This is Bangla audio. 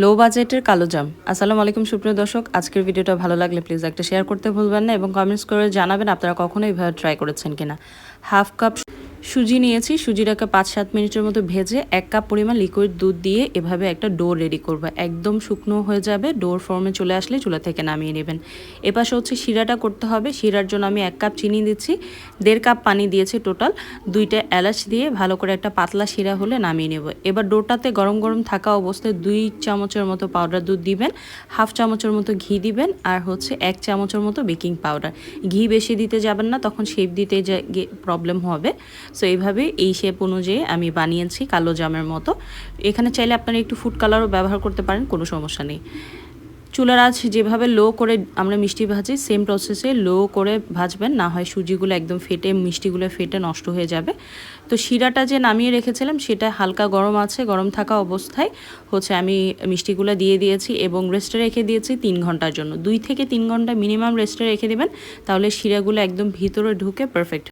লো বাজেটের কালো জাম। আসসালামু আলাইকুম সুপ্রিয় দর্শক, আজকের ভিডিওটা ভালো লাগলে প্লিজ একটা শেয়ার করতে ভুলবেন না এবং কমেন্টস করে জানাবেন আপনারা কখনো এইভাবে ট্রাই করেছেন কিনা। হাফ কাপ সুজি নিয়েছি, সুজিটাকে 5-7 মিনিটের মতো ভেজে 1 কাপ পরিমাণ লিকুইড দুধ দিয়ে এভাবে একটা ডো রেডি করবো। একদম শুকনো হয়ে যাবে, ডোর ফর্মে চলে আসলে চুলা থেকে নামিয়ে নেবেন। এপাশে হচ্ছে শিরাটা করতে হবে। শিরার জন্য আমি 1 কাপ চিনি দিচ্ছি, 1.5 কাপ পানি দিয়েছি, টোটাল 2টা এলাচ দিয়ে ভালো করে একটা পাতলা শিরা হলে নামিয়ে নেব। এবার ডোটাতে গরম গরম থাকা অবস্থায় 2 চামচের মতো পাউডার দুধ দিবেন, হাফ চামচের মতো ঘি দিবেন, আর হচ্ছে 1 চামচের মতো বেকিং পাউডার। ঘি বেশি দিতে যাবেন না, তখন শেপ দিতে প্রবলেম হবে। সো এইভাবে এই শেপ অনুযায়ী আমি বানিয়েছি কালো জামের মতো। এখানে চাইলে আপনারা একটু ফুড কালারও ব্যবহার করতে পারেন, কোনো সমস্যা নেই। চুলার আঁচ যেভাবে লো করে আমরা মিষ্টি ভাজি, সেম প্রসেসে লো করে ভাজবেন, না হয় সুজিগুলো একদম ফেটে, মিষ্টিগুলো ফেটে নষ্ট হয়ে যাবে। তো শিরাটা যে নামিয়ে রেখেছিলাম সেটা হালকা গরম আছে, গরম থাকা অবস্থায় হচ্ছে আমি মিষ্টিগুলো দিয়ে দিয়েছি এবং রেস্টে রেখে দিয়েছি 3 ঘন্টার জন্য। 2 থেকে 3 ঘন্টা মিনিমাম রেস্টে রেখে দেবেন, তাহলে শিরাগুলো একদম ভিতরে ঢুকে পারফেক্ট